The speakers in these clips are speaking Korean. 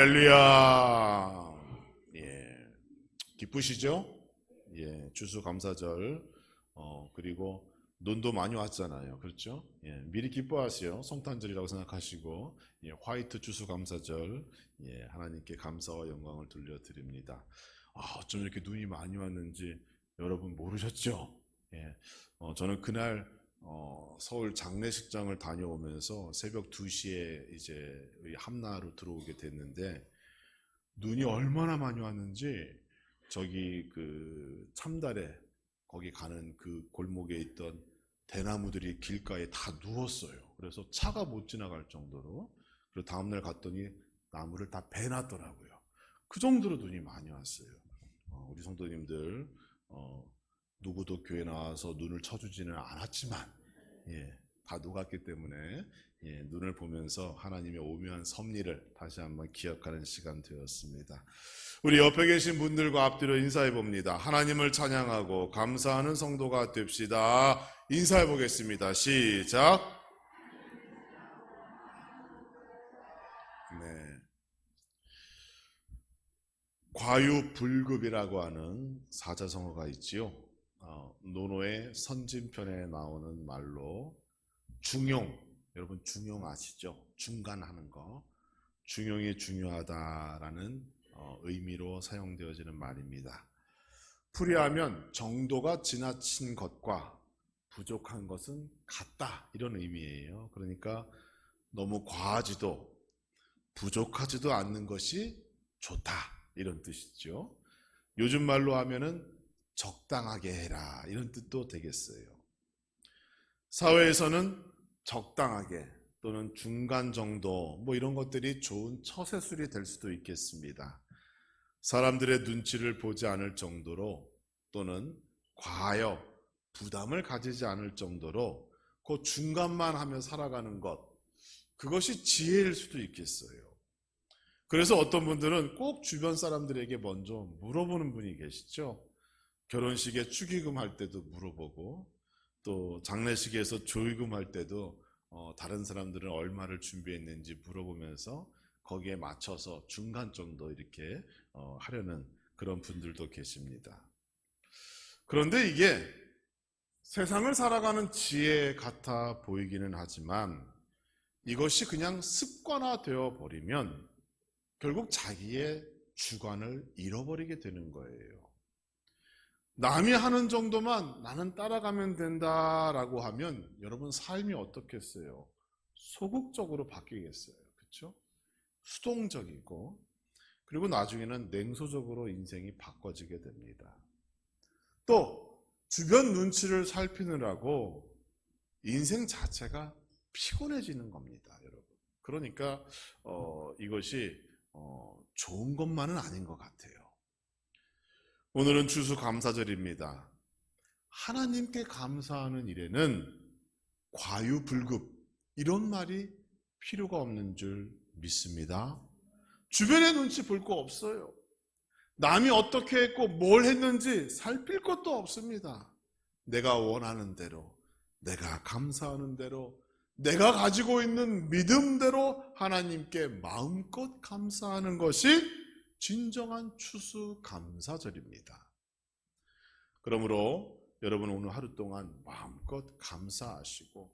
할렐루야. 기쁘시죠? 추수감사절. 그리고 눈도 많이 왔잖아요. 그렇죠? 미리 기뻐하세요. 성탄절이라고 생각하시고, 화이트 추수감사절, 하나님께 감사와 영광을 돌려드립니다. 어쩜 이렇게 눈이 많이 왔는지 여러분 모르셨죠? 저는 그날 서울 장례식장을 다녀오면서 새벽 2시에 이제 함나로 들어오게 됐는데, 눈이 얼마나 많이 왔는지 저기 그 참달에 거기 가는 그 골목에 있던 대나무들이 길가에 다 누웠어요. 그래서 차가 못 지나갈 정도로. 그리고 다음날 갔더니 나무를 다 베놨더라고요. 그 정도로 눈이 많이 왔어요. 우리 성도님들 누구도 교회 나와서 눈을 쳐주지는 않았지만 다 녹았기 때문에 눈을 보면서 하나님의 오묘한 섭리를 다시 한번 기억하는 시간 되었습니다. 우리 옆에 계신 분들과 앞뒤로 인사해 봅니다. 하나님을 찬양하고 감사하는 성도가 됩시다. 인사해 보겠습니다. 시작. 과유불급이라고 하는 사자성어가 있지요. 노노의 선진편에 나오는 말로 중용, 여러분 중용 아시죠? 중간하는 거. 중용이 중요하다라는 의미로 사용되어지는 말입니다. 풀이하면 정도가 지나친 것과 부족한 것은 같다, 이런 의미예요. 그러니까 너무 과하지도 부족하지도 않는 것이 좋다, 이런 뜻이죠. 요즘 말로 하면은 적당하게 해라, 이런 뜻도 되겠어요. 사회에서는 적당하게 또는 중간 정도 뭐 이런 것들이 좋은 처세술이 될 수도 있겠습니다. 사람들의 눈치를 보지 않을 정도로 또는 과하여 부담을 가지지 않을 정도로 그 중간만 하며 살아가는 것, 그것이 지혜일 수도 있겠어요. 그래서 어떤 분들은 꼭 주변 사람들에게 먼저 물어보는 분이 계시죠. 결혼식에 축의금 할 때도 물어보고, 또 장례식에서 조의금 할 때도 다른 사람들은 얼마를 준비했는지 물어보면서 거기에 맞춰서 중간 정도 이렇게 하려는 그런 분들도 계십니다. 그런데 이게 세상을 살아가는 지혜 같아 보이기는 하지만 이것이 그냥 습관화되어 버리면 결국 자기의 주관을 잃어버리게 되는 거예요. 남이 하는 정도만 나는 따라가면 된다라고 하면 여러분 삶이 어떻겠어요? 소극적으로 바뀌겠어요. 그렇죠? 수동적이고, 그리고 나중에는 냉소적으로 인생이 바꿔지게 됩니다. 또 주변 눈치를 살피느라고 인생 자체가 피곤해지는 겁니다, 여러분. 그러니까 이것이 좋은 것만은 아닌 것 같아요. 오늘은 추수감사절입니다. 하나님께 감사하는 일에는 과유불급, 이런 말이 필요가 없는 줄 믿습니다. 주변의 눈치 볼 거 없어요. 남이 어떻게 했고 뭘 했는지 살필 것도 없습니다. 내가 원하는 대로, 내가 감사하는 대로, 내가 가지고 있는 믿음대로 하나님께 마음껏 감사하는 것이 진정한 추수감사절입니다. 그러므로 여러분 오늘 하루 동안 마음껏 감사하시고,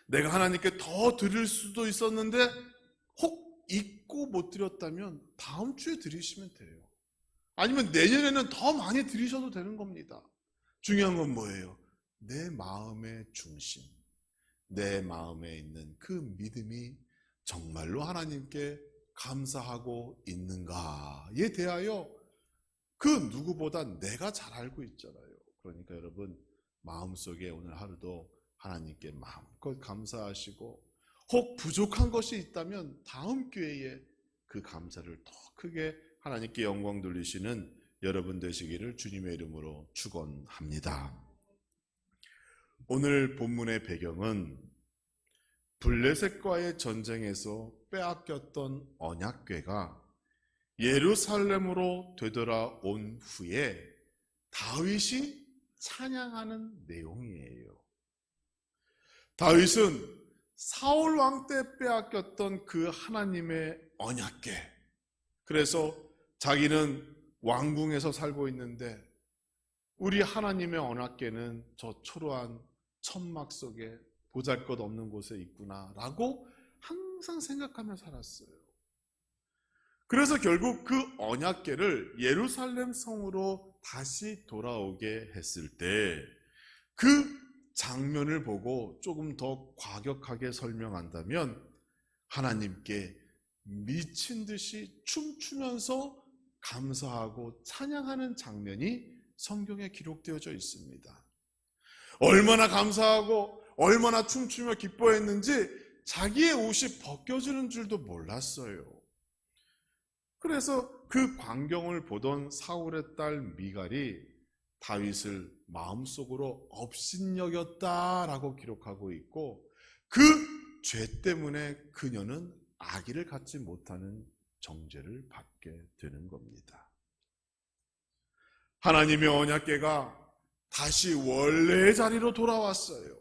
내가 하나님께 더 드릴 수도 있었는데 혹 잊고 못 드렸다면 다음 주에 드리시면 돼요. 아니면 내년에는 더 많이 드리셔도 되는 겁니다. 중요한 건 뭐예요? 내 마음의 중심, 내 마음에 있는 그 믿음이 정말로 하나님께 감사하고 있는가에 대하여 그 누구보다 내가 잘 알고 있잖아요. 그러니까 여러분 마음속에 오늘 하루도 하나님께 마음껏 감사하시고, 혹 부족한 것이 있다면 다음 기회에 그 감사를 더 크게 하나님께 영광 돌리시는 여러분 되시기를 주님의 이름으로 축원합니다. 오늘 본문의 배경은 블레셋과의 전쟁에서 빼앗겼던 언약궤가 예루살렘으로 되돌아온 후에 다윗이 찬양하는 내용이에요. 다윗은 사울 왕 때 빼앗겼던 그 하나님의 언약궤, 그래서 자기는 왕궁에서 살고 있는데 우리 하나님의 언약궤는 저 초라한 천막 속에 보잘것없는 곳에 있구나라고 항상 생각하며 살았어요. 그래서 결국 그 언약궤를 예루살렘 성으로 다시 돌아오게 했을 때 그 장면을 보고 조금 더 과격하게 설명한다면 하나님께 미친 듯이 춤추면서 감사하고 찬양하는 장면이 성경에 기록되어져 있습니다. 얼마나 감사하고 얼마나 춤추며 기뻐했는지 자기의 옷이 벗겨지는 줄도 몰랐어요. 그래서 그 광경을 보던 사울의 딸 미갈이 다윗을 마음속으로 업신여겼다라고 기록하고 있고 그 죄 때문에 그녀는 아기를 갖지 못하는 정죄를 받게 되는 겁니다. 하나님의 언약궤가 다시 원래의 자리로 돌아왔어요.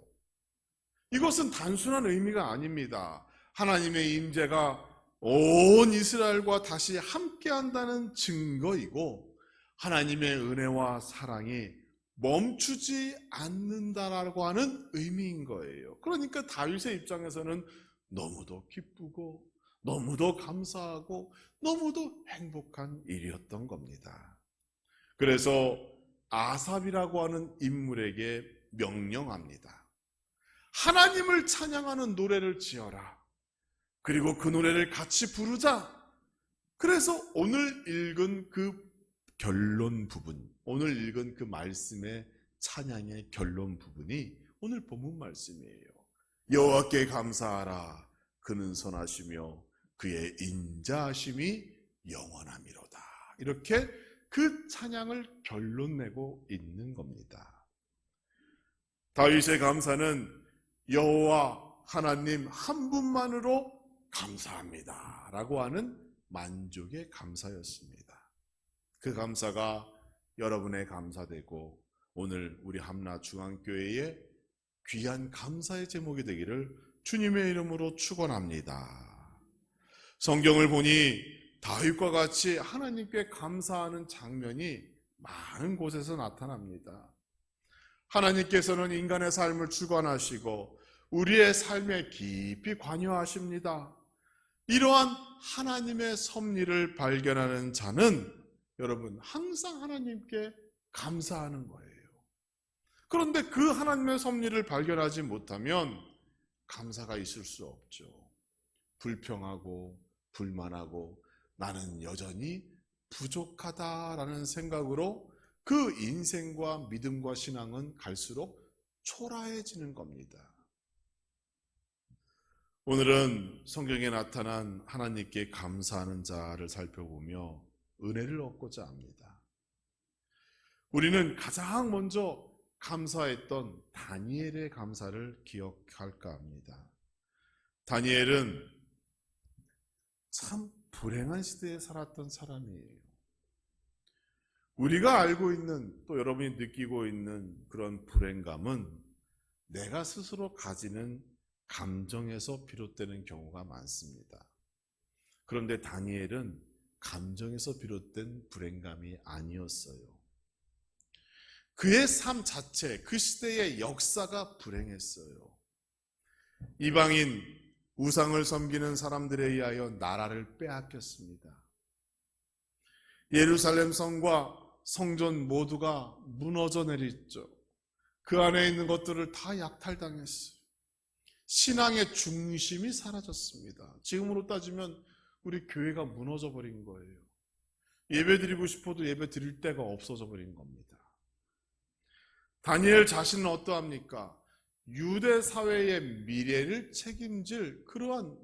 이것은 단순한 의미가 아닙니다. 하나님의 임재가 온 이스라엘과 다시 함께한다는 증거이고 하나님의 은혜와 사랑이 멈추지 않는다라고 하는 의미인 거예요. 그러니까 다윗의 입장에서는 너무도 기쁘고 너무도 감사하고 너무도 행복한 일이었던 겁니다. 그래서 아삽이라고 하는 인물에게 명령합니다. 하나님을 찬양하는 노래를 지어라. 그리고 그 노래를 같이 부르자. 그래서 오늘 읽은 그 결론 부분, 오늘 읽은 그 말씀의 찬양의 결론 부분이 오늘 본문 말씀이에요. 여호와께 감사하라. 그는 선하시며 그의 인자하심이 영원함이로다. 이렇게 그 찬양을 결론 내고 있는 겁니다. 다윗의 감사는 여호와 하나님 한 분만으로 감사합니다 라고 하는 만족의 감사였습니다. 그 감사가 여러분의 감사되고 오늘 우리 함나중앙교회의 귀한 감사의 제목이 되기를 주님의 이름으로 축원합니다. 성경을 보니 다윗과 같이 하나님께 감사하는 장면이 많은 곳에서 나타납니다. 하나님께서는 인간의 삶을 주관하시고 우리의 삶에 깊이 관여하십니다. 이러한 하나님의 섭리를 발견하는 자는 여러분 항상 하나님께 감사하는 거예요. 그런데 그 하나님의 섭리를 발견하지 못하면 감사가 있을 수 없죠. 불평하고 불만하고 나는 여전히 부족하다라는 생각으로 그 인생과 믿음과 신앙은 갈수록 초라해지는 겁니다. 오늘은 성경에 나타난 하나님께 감사하는 자를 살펴보며 은혜를 얻고자 합니다. 우리는 가장 먼저 감사했던 다니엘의 감사를 기억할까 합니다. 다니엘은 참 불행한 시대에 살았던 사람이에요. 우리가 알고 있는 또 여러분이 느끼고 있는 그런 불행감은 내가 스스로 가지는 감정에서 비롯되는 경우가 많습니다. 그런데 다니엘은 감정에서 비롯된 불행감이 아니었어요. 그의 삶 자체, 그 시대의 역사가 불행했어요. 이방인, 우상을 섬기는 사람들에 의하여 나라를 빼앗겼습니다. 예루살렘 성과 성전 모두가 무너져 내렸죠. 그 안에 있는 것들을 다 약탈당했어요. 신앙의 중심이 사라졌습니다. 지금으로 따지면 우리 교회가 무너져 버린 거예요. 예배 드리고 싶어도 예배 드릴 데가 없어져 버린 겁니다. 다니엘 자신은 어떠합니까? 유대 사회의 미래를 책임질 그러한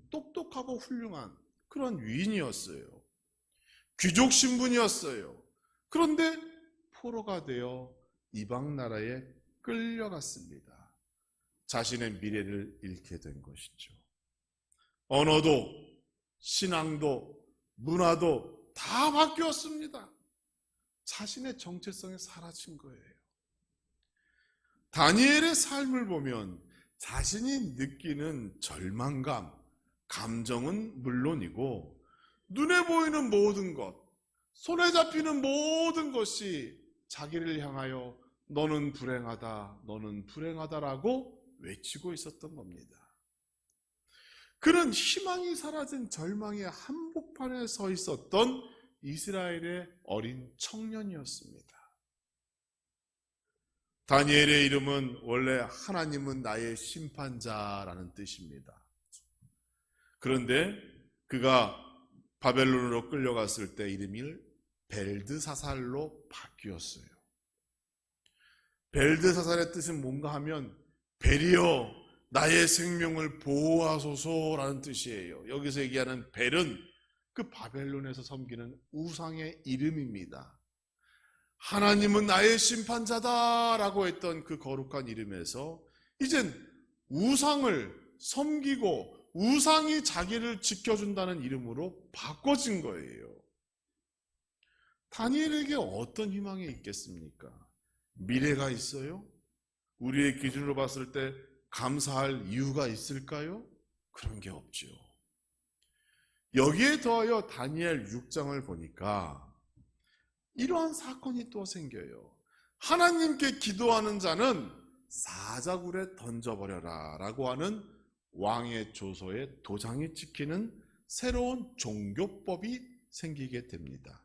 똑똑하고 훌륭한 그런 위인이었어요. 귀족 신분이었어요. 그런데 포로가 되어 이방 나라에 끌려갔습니다. 자신의 미래를 잃게 된 것이죠. 언어도 신앙도 문화도 다 바뀌었습니다. 자신의 정체성이 사라진 거예요. 다니엘의 삶을 보면 자신이 느끼는 절망감, 감정은 물론이고 눈에 보이는 모든 것, 손에 잡히는 모든 것이 자기를 향하여 너는 불행하다, 너는 불행하다라고 외치고 있었던 겁니다. 그는 희망이 사라진 절망의 한복판에 서 있었던 이스라엘의 어린 청년이었습니다. 다니엘의 이름은 원래 하나님은 나의 심판자라는 뜻입니다. 그런데 그가 바벨론으로 끌려갔을 때 이름이 벨드사살로 바뀌었어요. 벨드사살의 뜻은 뭔가 하면 벨이여 나의 생명을 보호하소서라는 뜻이에요. 여기서 얘기하는 벨은 그 바벨론에서 섬기는 우상의 이름입니다. 하나님은 나의 심판자다라고 했던 그 거룩한 이름에서 이젠 우상을 섬기고 우상이 자기를 지켜준다는 이름으로 바꿔진 거예요. 다니엘에게 어떤 희망이 있겠습니까? 미래가 있어요? 우리의 기준으로 봤을 때 감사할 이유가 있을까요? 그런 게 없죠. 여기에 더하여 다니엘 6장을 보니까 이러한 사건이 또 생겨요. 하나님께 기도하는 자는 사자굴에 던져버려라 라고 하는 왕의 조서에 도장이 찍히는 새로운 종교법이 생기게 됩니다.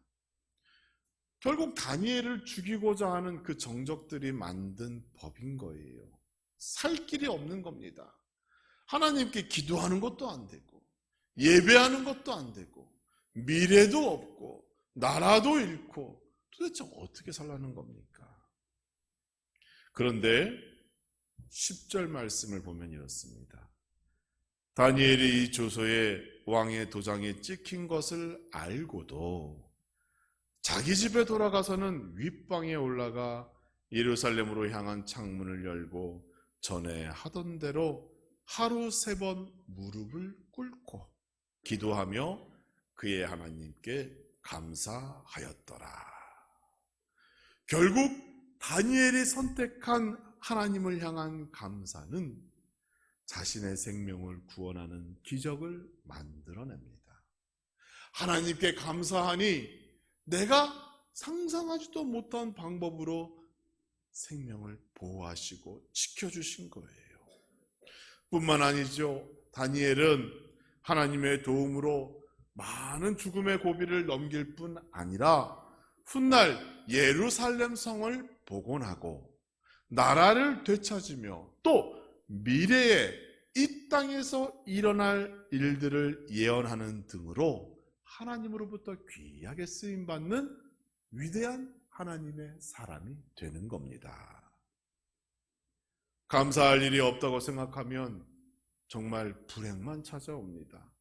결국 다니엘을 죽이고자 하는 그 정적들이 만든 법인 거예요. 살 길이 없는 겁니다. 하나님께 기도하는 것도 안 되고 예배하는 것도 안 되고 미래도 없고 나라도 잃고 도대체 어떻게 살라는 겁니까? 그런데 10절 말씀을 보면 이렇습니다. 다니엘이 이 조서에 왕의 도장이 찍힌 것을 알고도 자기 집에 돌아가서는 윗방에 올라가 예루살렘으로 향한 창문을 열고 전에 하던 대로 하루 3번 무릎을 꿇고 기도하며 그의 하나님께 감사하였더라. 결국 다니엘이 선택한 하나님을 향한 감사는 자신의 생명을 구원하는 기적을 만들어냅니다. 하나님께 감사하니 내가 상상하지도 못한 방법으로 생명을 보호하시고 지켜주신 거예요. 뿐만 아니죠. 다니엘은 하나님의 도움으로 많은 죽음의 고비를 넘길 뿐 아니라 훗날 예루살렘 성을 복원하고 나라를 되찾으며 또 미래에 이 땅에서 일어날 일들을 예언하는 등으로 하나님으로부터 귀하게 쓰임받는 위대한 하나님의 사람이 되는 겁니다. 감사할 일이 없다고 생각하면 정말 불행만 찾아옵니다.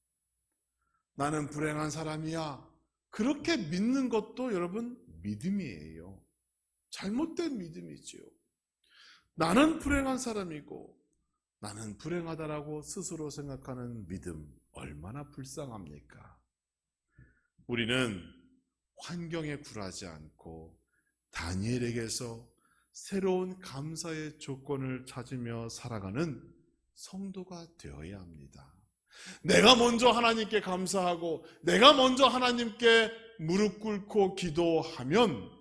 나는 불행한 사람이야. 그렇게 믿는 것도 여러분 믿음이에요. 잘못된 믿음이지요. 나는 불행한 사람이고 나는 불행하다라고 스스로 생각하는 믿음 얼마나 불쌍합니까? 우리는 환경에 굴하지 않고 다니엘에게서 새로운 감사의 조건을 찾으며 살아가는 성도가 되어야 합니다. 내가 먼저 하나님께 감사하고 내가 먼저 하나님께 무릎 꿇고 기도하면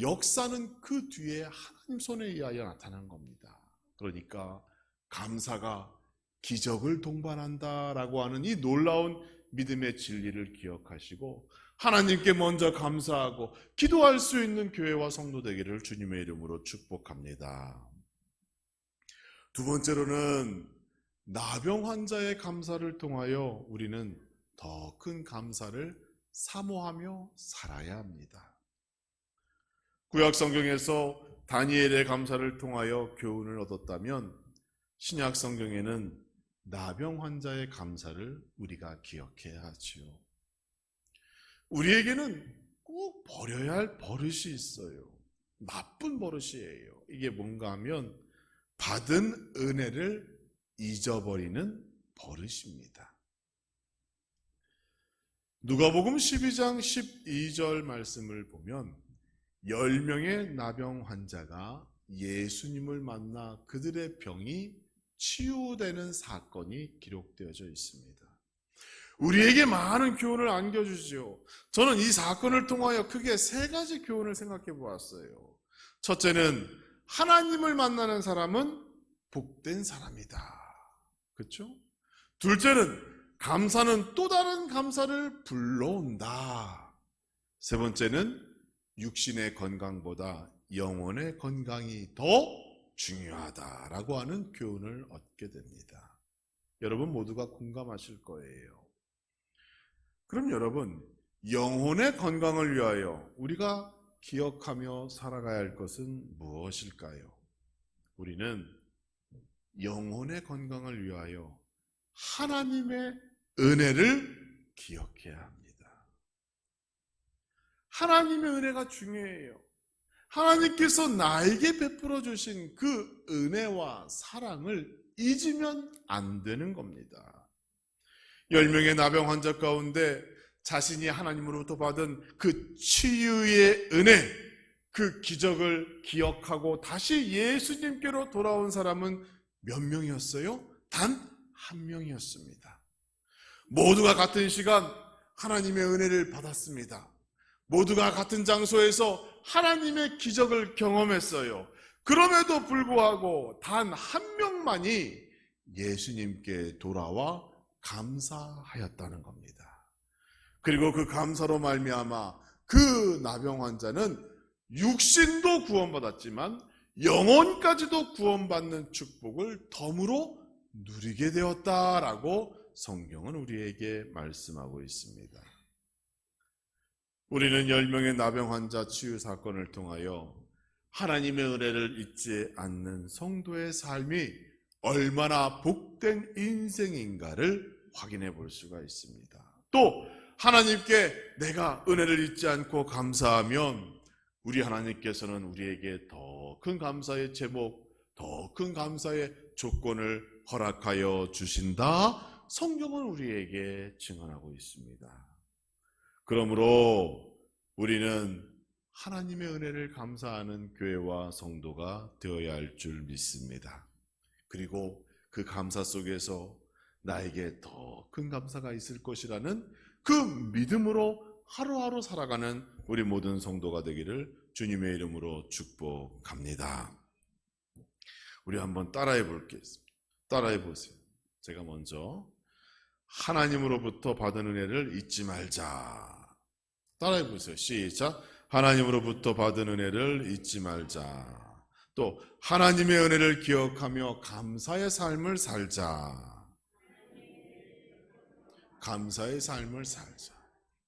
역사는 그 뒤에 하나님 손에 의하여 나타난 겁니다. 그러니까 감사가 기적을 동반한다라고 하는 이 놀라운 믿음의 진리를 기억하시고 하나님께 먼저 감사하고 기도할 수 있는 교회와 성도 되기를 주님의 이름으로 축복합니다. 두 번째로는 나병 환자의 감사를 통하여 우리는 더 큰 감사를 사모하며 살아야 합니다. 구약 성경에서 다니엘의 감사를 통하여 교훈을 얻었다면 신약 성경에는 나병 환자의 감사를 우리가 기억해야 하지요. 우리에게는 꼭 버려야 할 버릇이 있어요. 나쁜 버릇이에요. 이게 뭔가 하면 받은 은혜를 잊어버리는 버릇입니다. 누가복음 12장 12절 말씀을 보면 10명의 나병 환자가 예수님을 만나 그들의 병이 치유되는 사건이 기록되어져 있습니다. 우리에게 많은 교훈을 안겨주지요. 저는 이 사건을 통하여 크게 세 가지 교훈을 생각해 보았어요. 첫째는 하나님을 만나는 사람은 복된 사람이다. 그렇죠? 둘째는 감사는 또 다른 감사를 불러온다. 세 번째는 육신의 건강보다 영혼의 건강이 더 중요하다라고 하는 교훈을 얻게 됩니다. 여러분 모두가 공감하실 거예요. 그럼 여러분, 영혼의 건강을 위하여 우리가 기억하며 살아가야 할 것은 무엇일까요? 우리는 영혼의 건강을 위하여 하나님의 은혜를 기억해야 합니다. 하나님의 은혜가 중요해요. 하나님께서 나에게 베풀어 주신 그 은혜와 사랑을 잊으면 안 되는 겁니다. 10명의 나병 환자 가운데 자신이 하나님으로부터 받은 그 치유의 은혜, 그 기적을 기억하고 다시 예수님께로 돌아온 사람은 몇 명이었어요? 단 한 명이었습니다. 모두가 같은 시간 하나님의 은혜를 받았습니다. 모두가 같은 장소에서 하나님의 기적을 경험했어요. 그럼에도 불구하고 단 한 명만이 예수님께 돌아와 감사하였다는 겁니다. 그리고 그 감사로 말미암아 그 나병 환자는 육신도 구원받았지만 영혼까지도 구원받는 축복을 덤으로 누리게 되었다라고 성경은 우리에게 말씀하고 있습니다. 우리는 10명의 나병 환자 치유 사건을 통하여 하나님의 은혜를 잊지 않는 성도의 삶이 얼마나 복된 인생인가를 확인해 볼 수가 있습니다. 또 하나님께 내가 은혜를 잊지 않고 감사하면 우리 하나님께서는 우리에게 더 큰 감사의 제목, 더 큰 감사의 조건을 허락하여 주신다. 성경은 우리에게 증언하고 있습니다. 그러므로 우리는 하나님의 은혜를 감사하는 교회와 성도가 되어야 할 줄 믿습니다. 그리고 그 감사 속에서 나에게 더 큰 감사가 있을 것이라는 그 믿음으로 하루하루 살아가는 우리 모든 성도가 되기를 주님의 이름으로 축복합니다. 우리 한번 따라해 볼겠습니다. 따라해 보세요. 제가 먼저 하나님으로부터 받은 은혜를 잊지 말자. 따라해 보세요. 시작. 하나님으로부터 받은 은혜를 잊지 말자. 또 하나님의 은혜를 기억하며 감사의 삶을 살자. 감사의 삶을 살자.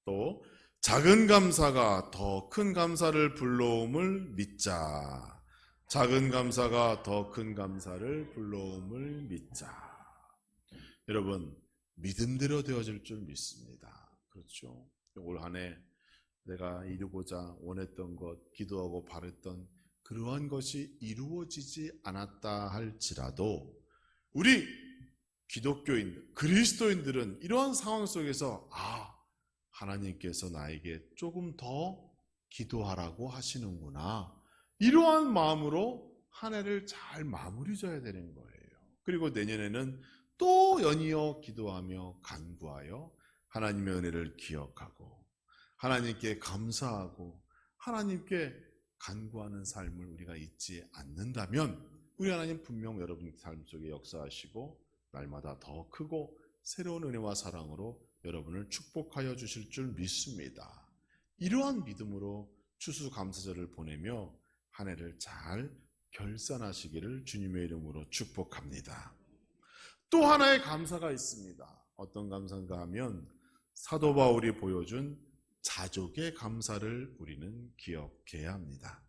또 작은 감사가 더 큰 감사를 불러옴을 믿자. 작은 감사가 더 큰 감사를 불러옴을 믿자. 여러분, 믿음대로 되어질 줄 믿습니다. 그렇죠? 올 한 해 내가 이루고자 원했던 것, 기도하고 바랬던 그러한 것이 이루어지지 않았다 할지라도 우리 기독교인, 그리스도인들은 이러한 상황 속에서 하나님께서 나에게 조금 더 기도하라고 하시는구나. 이러한 마음으로 한 해를 잘 마무리 져야 되는 거예요. 그리고 내년에는 또 연이어 기도하며 간구하여 하나님의 은혜를 기억하고 하나님께 감사하고 하나님께 간구하는 삶을 우리가 잊지 않는다면 우리 하나님 분명 여러분 삶 속에 역사하시고 날마다 더 크고 새로운 은혜와 사랑으로 여러분을 축복하여 주실 줄 믿습니다. 이러한 믿음으로 추수감사절을 보내며 한 해를 잘 결산하시기를 주님의 이름으로 축복합니다. 또 하나의 감사가 있습니다. 어떤 감사인가 하면 사도 바울이 보여준 자족의 감사를 우리는 기억해야 합니다.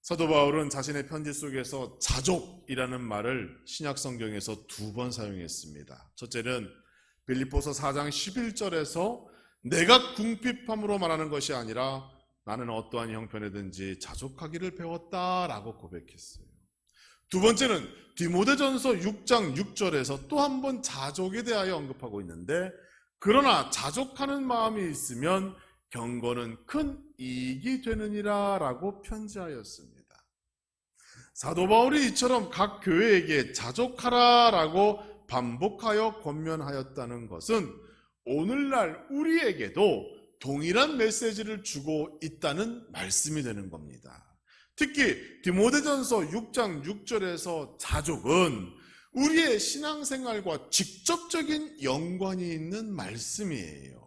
사도 바울은 자신의 편지 속에서 자족이라는 말을 신약 성경에서 2번 사용했습니다. 첫째는 빌립보서 4장 11절에서 내가 궁핍함으로 말하는 것이 아니라 나는 어떠한 형편에든지 자족하기를 배웠다라고 고백했어요. 두 번째는 디모데전서 6장 6절에서 또 한 번 자족에 대하여 언급하고 있는데 그러나 자족하는 마음이 있으면 경건은 큰 이익이 되느니라 라고 편지하였습니다. 사도 바울이 이처럼 각 교회에게 자족하라 라고 반복하여 권면하였다는 것은 오늘날 우리에게도 동일한 메시지를 주고 있다는 말씀이 되는 겁니다. 특히 디모데전서 6장 6절에서 자족은 우리의 신앙생활과 직접적인 연관이 있는 말씀이에요.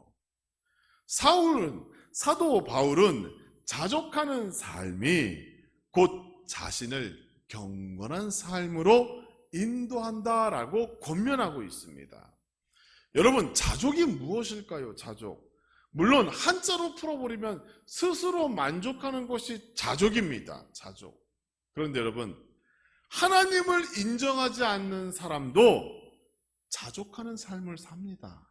사도 바울은 자족하는 삶이 곧 자신을 경건한 삶으로 인도한다라고 권면하고 있습니다. 여러분, 자족이 무엇일까요? 자족. 물론 한자로 풀어버리면 스스로 만족하는 것이 자족입니다. 자족. 그런데 여러분, 하나님을 인정하지 않는 사람도 자족하는 삶을 삽니다.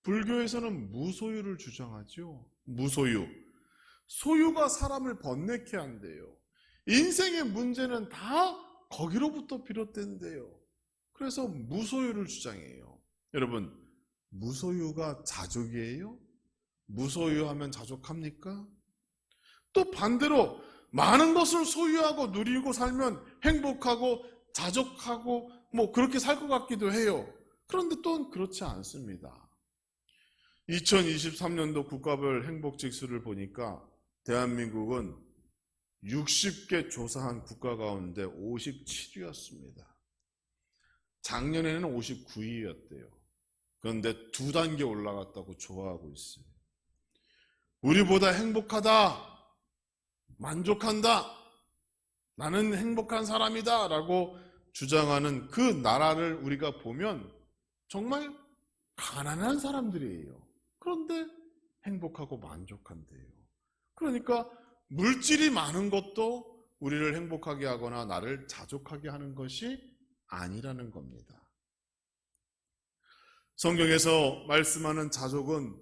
불교에서는 무소유를 주장하죠. 무소유. 소유가 사람을 번뇌케 한대요. 인생의 문제는 다 거기로부터 비롯된대요. 그래서 무소유를 주장해요. 여러분, 무소유가 자족이에요? 무소유하면 자족합니까? 또 반대로 많은 것을 소유하고 누리고 살면 행복하고 자족하고 그렇게 살 것 같기도 해요. 그런데 또 그렇지 않습니다. 2023년도 국가별 행복지수를 보니까 대한민국은 60개 조사한 국가 가운데 57위였습니다. 작년에는 59위였대요. 그런데 2단계 올라갔다고 좋아하고 있어요. 우리보다 행복하다, 만족한다, 나는 행복한 사람이다 라고 주장하는 그 나라를 우리가 보면 정말 가난한 사람들이에요. 그런데 행복하고 만족한대요. 그러니까 물질이 많은 것도 우리를 행복하게 하거나 나를 자족하게 하는 것이 아니라는 겁니다. 성경에서 말씀하는 자족은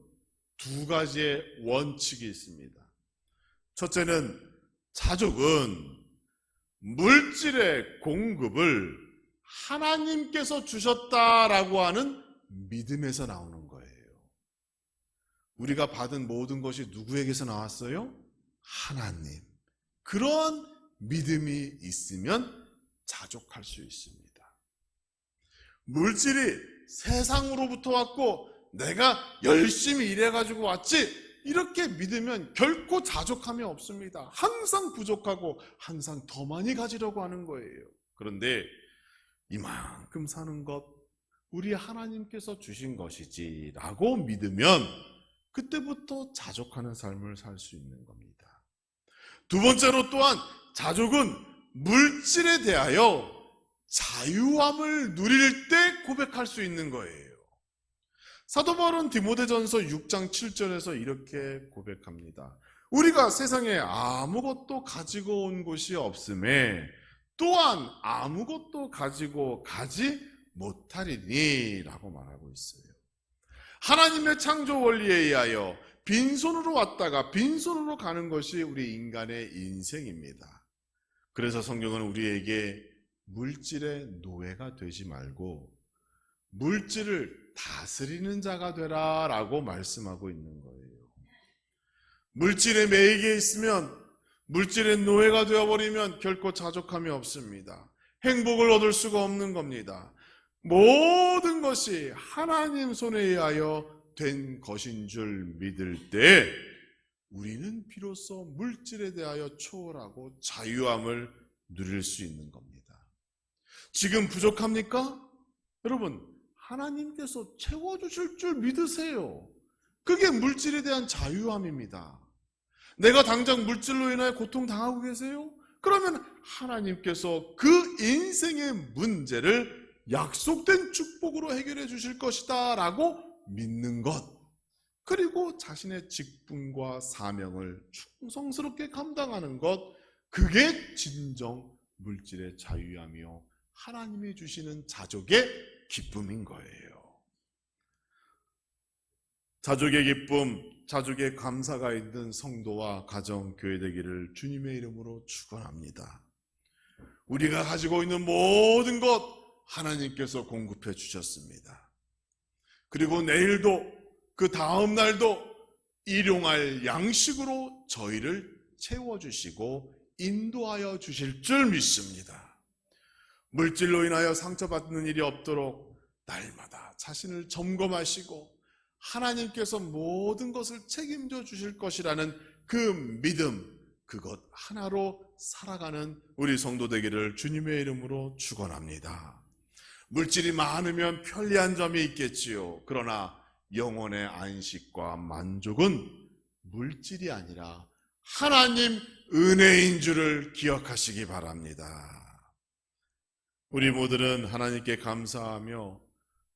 2가지의 원칙이 있습니다. 첫째는 자족은 물질의 공급을 하나님께서 주셨다라고 하는 믿음에서 나오는 거예요. 우리가 받은 모든 것이 누구에게서 나왔어요? 하나님. 그런 믿음이 있으면 자족할 수 있습니다. 물질이 세상으로부터 왔고 내가 열심히 일해가지고 왔지 이렇게 믿으면 결코 자족함이 없습니다. 항상 부족하고 항상 더 많이 가지려고 하는 거예요. 그런데 이만큼 사는 것 우리 하나님께서 주신 것이지 라고 믿으면 그때부터 자족하는 삶을 살 수 있는 겁니다. 2번째로 또한 자족은 물질에 대하여 자유함을 누릴 때 고백할 수 있는 거예요. 사도 바울은 디모데전서 6장 7절에서 이렇게 고백합니다. 우리가 세상에 아무것도 가지고 온 것이 없음에 또한 아무것도 가지고 가지 못하리니 라고 말하고 있어요. 하나님의 창조 원리에 의하여 빈손으로 왔다가 빈손으로 가는 것이 우리 인간의 인생입니다. 그래서 성경은 우리에게 물질의 노예가 되지 말고 물질을 다스리는 자가 되라 라고 말씀하고 있는 거예요. 물질에 매이게 있으면 물질의 노예가 되어버리면 결코 자족함이 없습니다. 행복을 얻을 수가 없는 겁니다. 모든 것이 하나님 손에 의하여 된 것인 줄 믿을 때 우리는 비로소 물질에 대하여 초월하고 자유함을 누릴 수 있는 겁니다. 지금 부족합니까? 여러분, 하나님께서 채워주실 줄 믿으세요. 그게 물질에 대한 자유함입니다. 내가 당장 물질로 인하여 고통당하고 계세요? 그러면 하나님께서 그 인생의 문제를 약속된 축복으로 해결해 주실 것이다 라고 믿는 것, 그리고 자신의 직분과 사명을 충성스럽게 감당하는 것, 그게 진정 물질의 자유함이요 하나님이 주시는 자족의 기쁨인 거예요. 자족의 기쁨, 자족의 감사가 있는 성도와 가정, 교회 되기를 주님의 이름으로 축원합니다. 우리가 가지고 있는 모든 것 하나님께서 공급해 주셨습니다. 그리고 내일도 그 다음 날도 일용할 양식으로 저희를 채워주시고 인도하여 주실 줄 믿습니다. 물질로 인하여 상처받는 일이 없도록 날마다 자신을 점검하시고 하나님께서 모든 것을 책임져 주실 것이라는 그 믿음, 그것 하나로 살아가는 우리 성도 되기를 주님의 이름으로 축원합니다. 물질이 많으면 편리한 점이 있겠지요. 그러나 영혼의 안식과 만족은 물질이 아니라 하나님 은혜인 줄을 기억하시기 바랍니다. 우리 모두는 하나님께 감사하며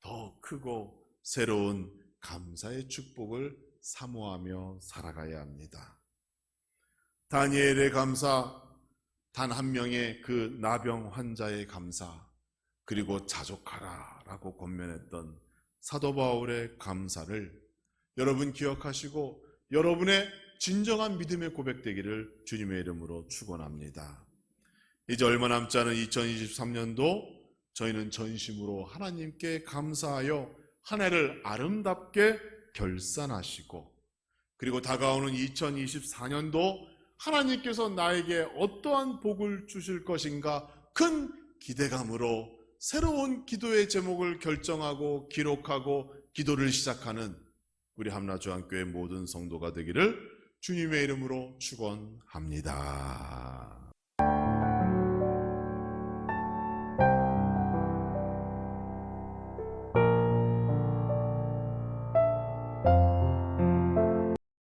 더 크고 새로운 감사의 축복을 사모하며 살아가야 합니다. 다니엘의 감사, 단 한 명의 그 나병 환자의 감사, 그리고 자족하라라고 권면했던 사도 바울의 감사를 여러분 기억하시고 여러분의 진정한 믿음의 고백되기를 주님의 이름으로 축원합니다. 이제 얼마 남지 않은 2023년도 저희는 전심으로 하나님께 감사하여 한 해를 아름답게 결산하시고, 그리고 다가오는 2024년도 하나님께서 나에게 어떠한 복을 주실 것인가 큰 기대감으로 새로운 기도의 제목을 결정하고 기록하고 기도를 시작하는 우리 함나주안교회 모든 성도가 되기를 주님의 이름으로 축원합니다.